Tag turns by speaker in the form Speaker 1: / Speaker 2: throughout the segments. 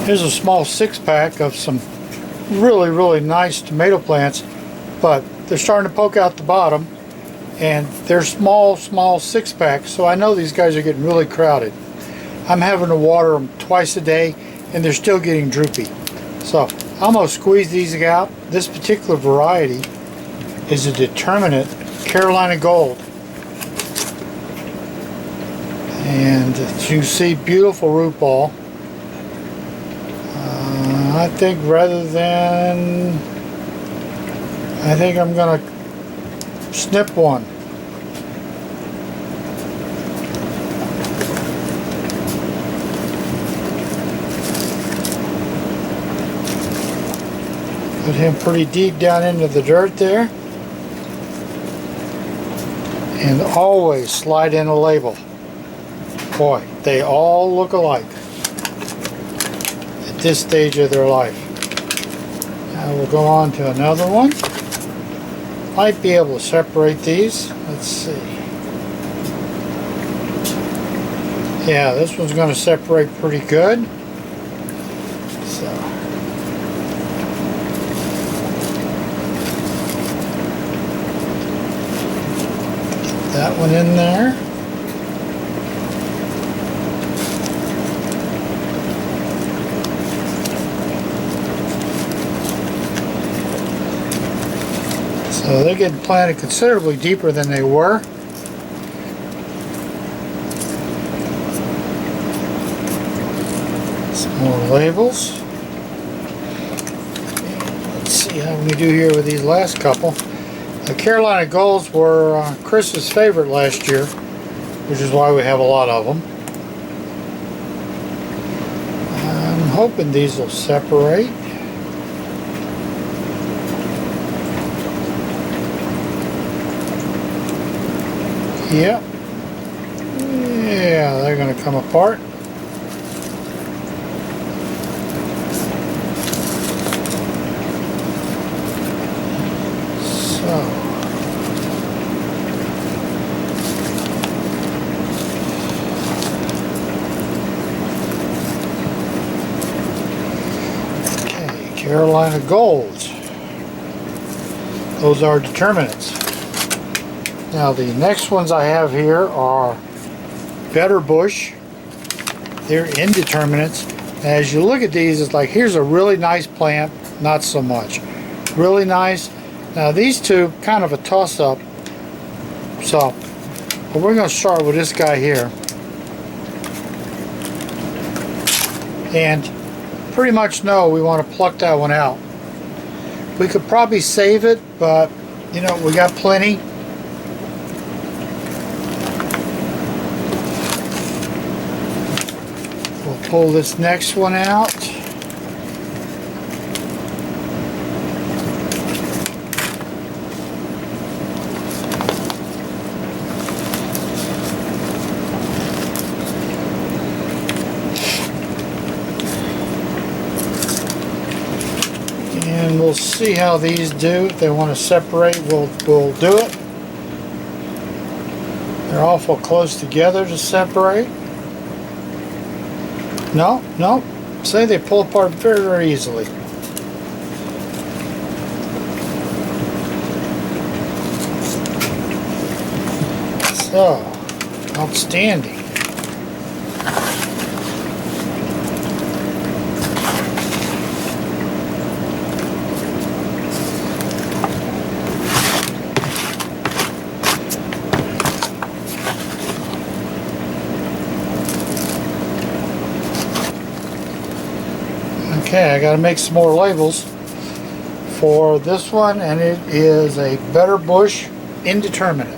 Speaker 1: Here's a small 6-pack of some really nice tomato plants, but they're starting to poke out the bottom, and they're small 6-packs, so I know these guys are getting really crowded. I'm having to water them twice a day, and they're still getting droopy. So I'm going to squeeze these out. This particular variety is a determinate Carolina Gold. And as you see, beautiful root ball. I think I'm going to snip one. Put him pretty deep down into the dirt there. And always slide in a label. Boy, they all look alike at this stage of their life. Now we'll go on to another one. Might be able to separate these. Let's see. Yeah, this one's going to separate pretty good. So that one in there. So they're getting planted considerably deeper than they were. Some more labels. Let's see how we do here with these last couple. The Carolina Golds were Chris's favorite last year, which is why we have a lot of them. I'm hoping these will separate. Yep. Yeah, they're going to come apart. Carolina Golds. Those are determinants. Now the next ones I have here are Better Bush. They're indeterminates. As you look at these, it's like, here's a really nice plant, not so much. Really nice. Now these two, kind of a toss-up. So, but we're going to start with this guy here. And pretty much know we want to pluck that one out. We could probably save it, but you know, we got plenty. We'll pull this next one out. And we'll see how these do. If they want to separate, we'll do it. They're awful close together to separate. No. Say they pull apart very easily. So, outstanding. Okay, I got to make some more labels for this one, and it is a Better Bush indeterminate.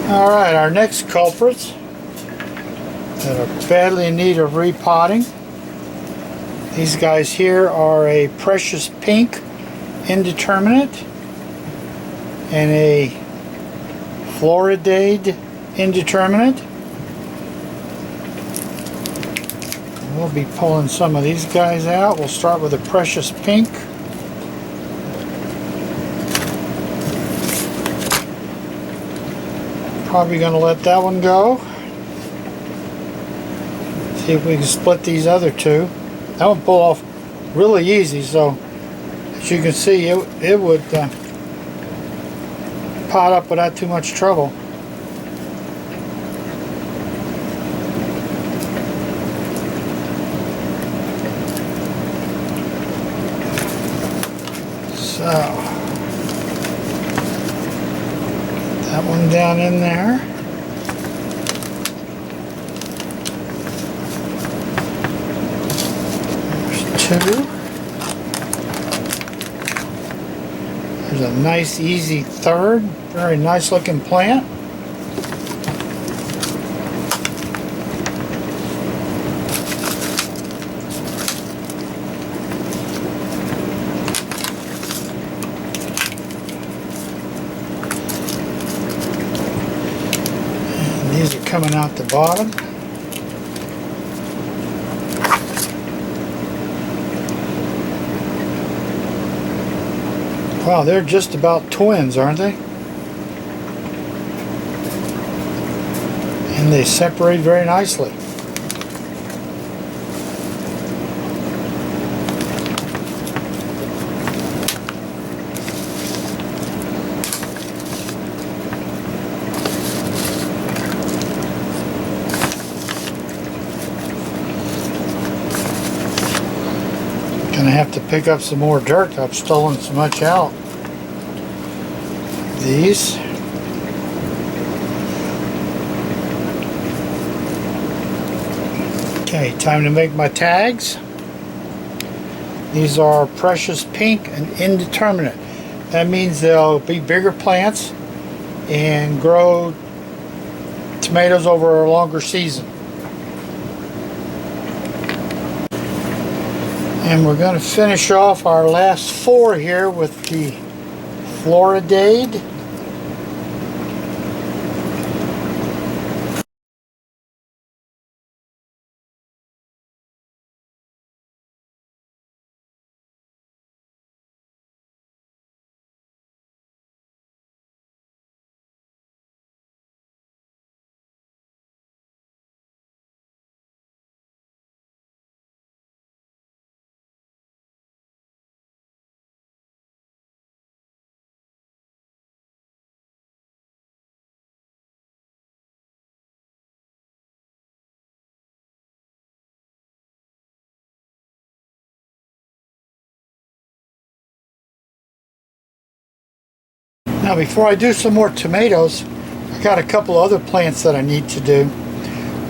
Speaker 1: Alright, our next culprits that are badly in need of repotting. These guys here are a Precious Pink indeterminate and a Floridade indeterminate. We'll be pulling some of these guys out. We'll start with a Precious Pink. Probably going to let that one go. See if we can split these other two. That one pull off really easy, so as you can see, it would pot up without too much trouble. So that one down in there. There's two. There's a nice easy third, very nice looking plant. And these are coming out the bottom. Wow, they're just about twins, aren't they? And they separate very nicely. Gonna have to pick up some more dirt. I've stolen so much out. These. Okay, time to make my tags. These are precious pink and indeterminate. That means they'll be bigger plants and grow tomatoes over a longer season. And we're going to finish off our last four here with the Floridade. Now before I do some more tomatoes, I got a couple other plants that I need to do.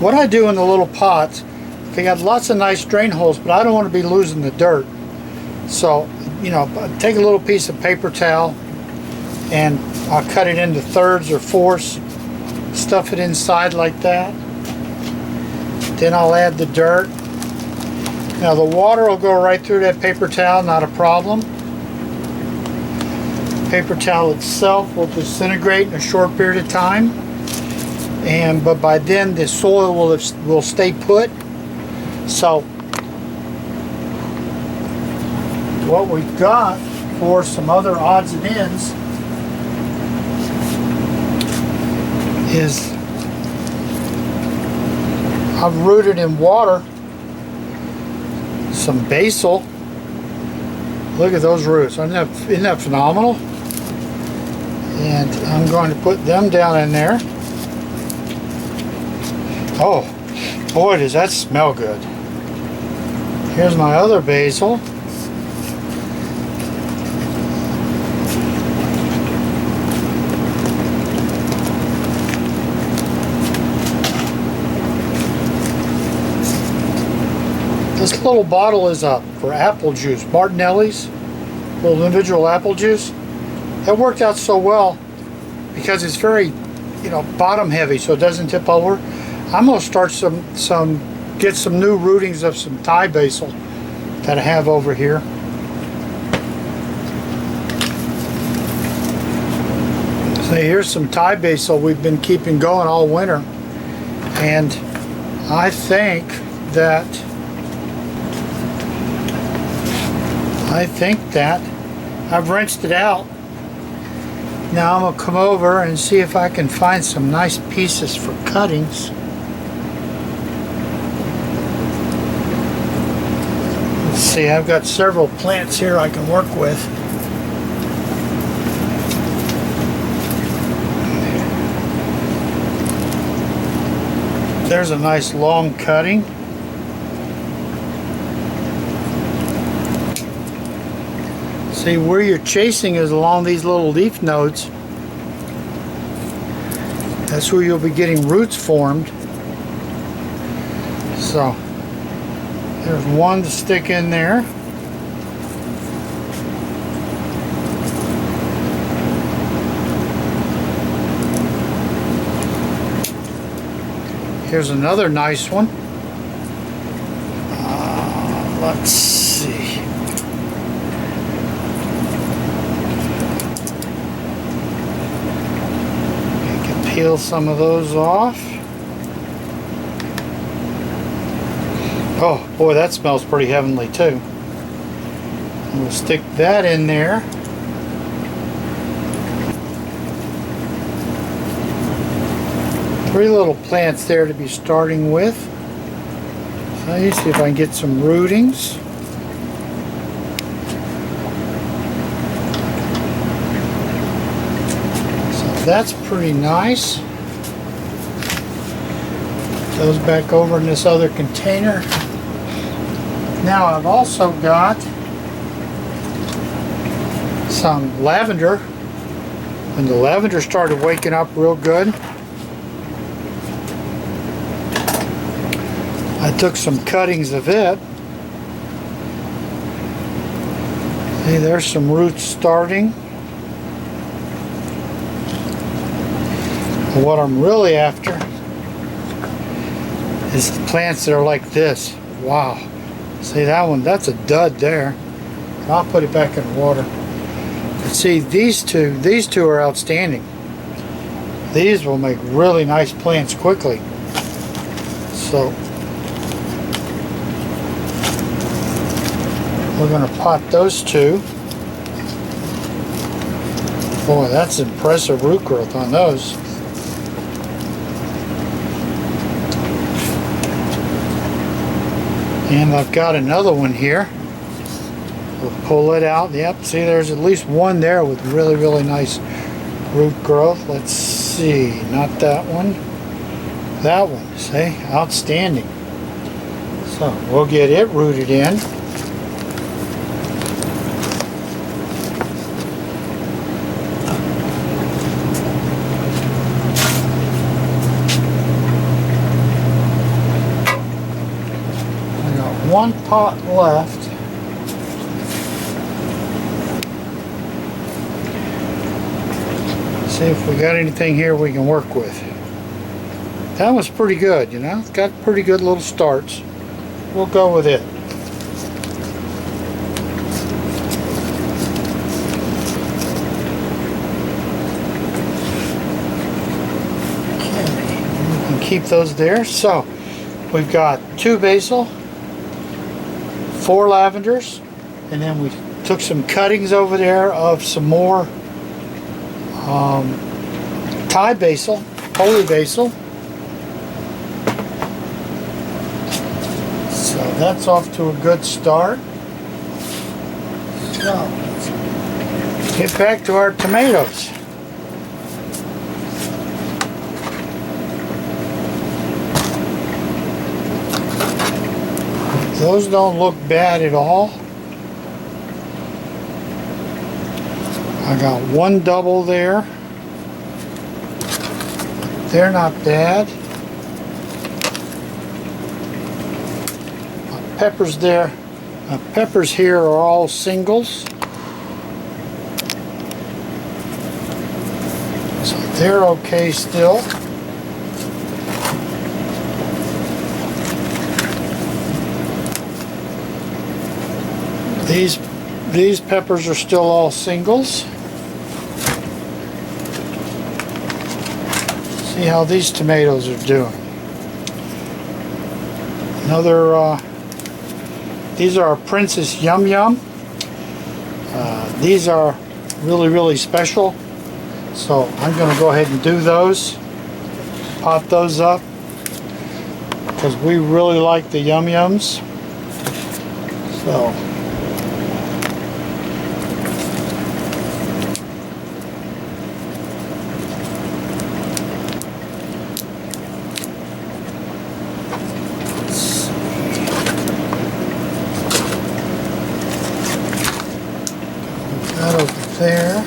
Speaker 1: What I do in the little pots, they got lots of nice drain holes, but I don't want to be losing the dirt. So, you know, take a little piece of paper towel and I'll cut it into thirds or fourths, stuff it inside like that. Then I'll add the dirt. Now the water will go right through that paper towel, not a problem. Paper towel itself will disintegrate in a short period of time, but by then the soil will stay put. So what we've got for some other odds and ends is I've rooted in water some basil. Look at those roots. Isn't that phenomenal? And I'm going to put them down in there. Oh, boy, does that smell good. Here's my other basil. This little bottle is for apple juice, Martinelli's, little individual apple juice. That worked out so well because it's very, bottom heavy, so it doesn't tip over. I'm gonna start get some new rootings of some Thai basil that I have over here. So here's some Thai basil we've been keeping going all winter, and I think that I've rinsed it out. Now I'm going to come over and see if I can find some nice pieces for cuttings. see, I've got several plants here I can work with. There's a nice long cutting. See, where you're chasing is along these little leaf nodes. That's where you'll be getting roots formed. So, there's one to stick in there. Here's another nice one. Let's see. You can peel some of those off. Oh boy, that smells pretty heavenly too. We'll stick that in there. Three little plants there to be starting with. So let me see if I can get some rootings. So that's pretty nice. Put those back over in this other container. Now I've also got some lavender. When the lavender started waking up real good, I took some cuttings of it. See, there's some roots starting. But what I'm really after is the plants that are like this. Wow. See that one? That's a dud there. I'll put it back in the water. But see, these two are outstanding. These will make really nice plants quickly. So we're going to pot those two. Boy, that's impressive root growth on those. And I've got another one here. We'll pull it out. Yep, see, there's at least one there with really, really nice root growth. Let's see, not that one. That one, see, outstanding. So we'll get it rooted in. One pot left. See if we got anything here we can work with. That was pretty good, you know. It's got pretty good little starts. We'll go with it. Okay, we can keep those there. So we've got 2 basil, 4 lavenders, and then we took some cuttings over there of some more Thai basil, holy basil. So that's off to a good start. So let's get back to our tomatoes. Those don't look bad at all. I got 1 double there. They're not bad. My peppers there. My peppers here are all singles. So they're okay still. These peppers are still all singles. See how these tomatoes are doing. Another, these are Princess Yum Yum. These are really, really special. So I'm going to go ahead and do those. Pot those up. Because we really like the Yum Yums. So that over there.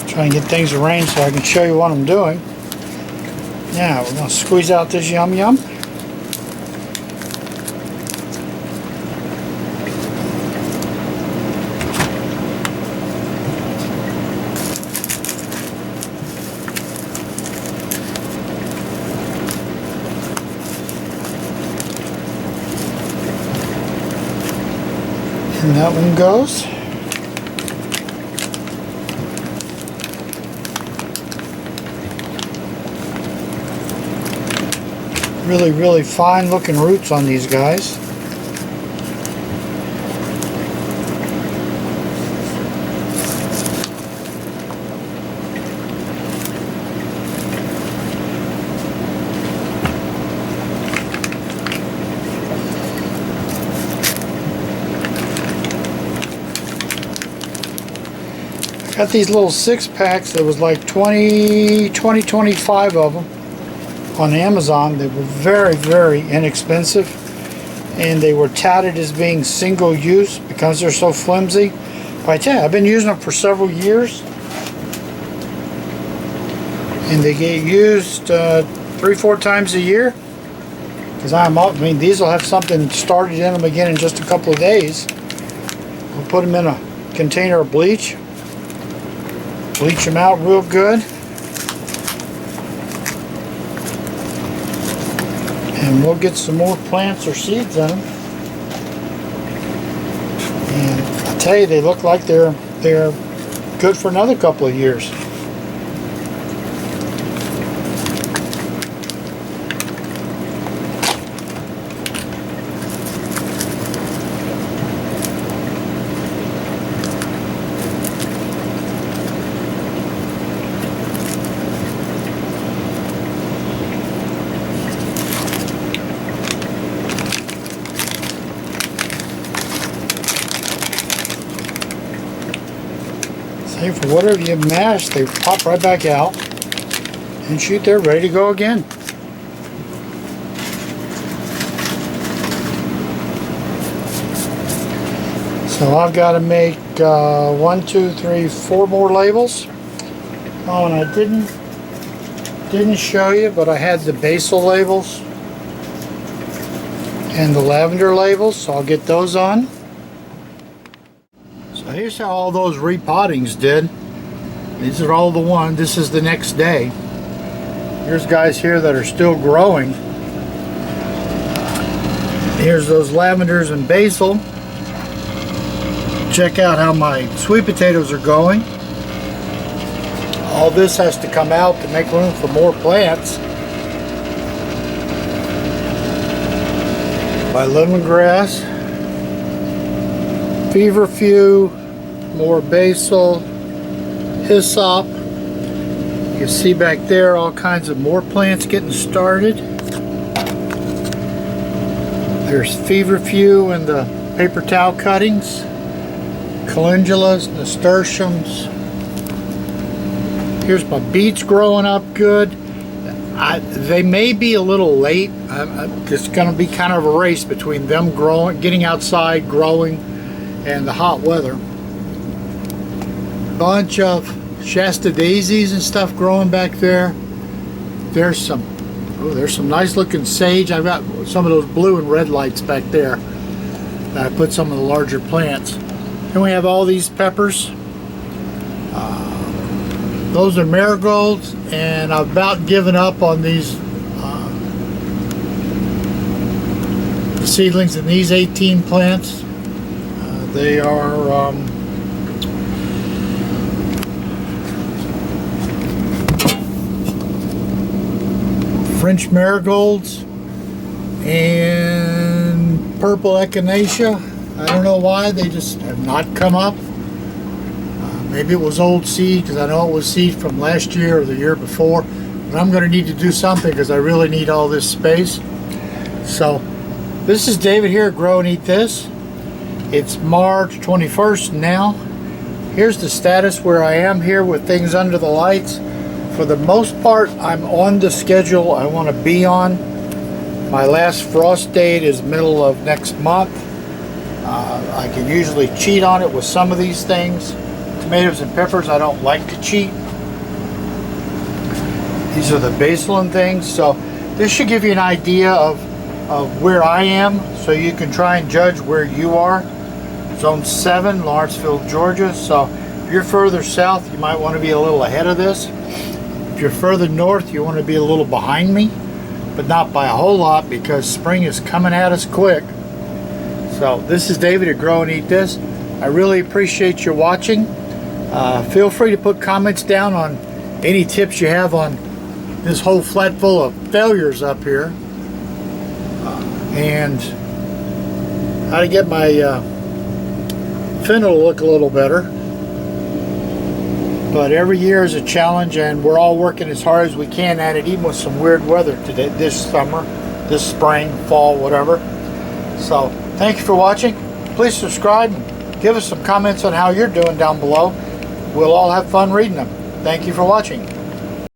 Speaker 1: Try and get things arranged so I can show you what I'm doing. Now we're going to squeeze out this yum yum. And that one goes. Really, really fine looking roots on these guys. Got these little 6-packs. There was like 25 of them on Amazon. They were very, very inexpensive, and they were touted as being single use because they're so flimsy. But I tell you, I've been using them for several years, and they get used 3-4 times a year. Because I mean, these will have something started in them again in just a couple of days. I'll put them in a container of bleach. Bleach them out real good. And we'll get some more plants or seeds in them. And I tell you, they look like they're good for another couple of years. For whatever you mash, they pop right back out, and shoot, they're ready to go again. So I've got to make 1, 2, 3, 4 more labels. Oh, and I didn't show you, but I had the basil labels and the lavender labels, so I'll get those on. Here's how all those repottings did. These are all the one. This is the next day. Here's guys here that are still growing. Here's those lavenders and basil. Check out how my sweet potatoes are going. All this has to come out to make room for more plants. My lemongrass, feverfew, more basil, hyssop. You can see back there all kinds of more plants getting started. There's feverfew and the paper towel cuttings, calendulas, nasturtiums. Here's my beets growing up good. They may be a little late. It's going to be kind of a race between them growing, getting outside, growing, and the hot weather. Bunch of Shasta daisies and stuff growing back there. There's some nice looking sage. I've got some of those blue and red lights back there. I put some of the larger plants. Then we have all these peppers. Those are marigolds, and I've about given up on these seedlings in these 18 plants. They are French marigolds and purple echinacea. I don't know why, they just have not come up. Maybe it was old seed, because I know it was seed from last year or the year before. But I'm going to need to do something because I really need all this space. So this is David here at Grow and Eat This. It's March 21st now. Here's the status where I am here with things under the lights. For the most part, I'm on the schedule I want to be on. My last frost date is middle of next month. I can usually cheat on it with some of these things. Tomatoes and peppers, I don't like to cheat. These are the basil and things. So this should give you an idea of where I am, so you can try and judge where you are. Zone 7, Lawrenceville, Georgia. So if you're further south, you might want to be a little ahead of this. If you're further north, you want to be a little behind me, but not by a whole lot, because spring is coming at us quick. So this is David at Grow and Eat This. I really appreciate you watching. Feel free to put comments down on any tips you have on this whole flat full of failures up here, and how to get my fennel to look a little better. But every year is a challenge, and we're all working as hard as we can at it, even with some weird weather today, this summer, this spring, fall, whatever. So thank you for watching. Please subscribe and give us some comments on how you're doing down below. We'll all have fun reading them. Thank you for watching.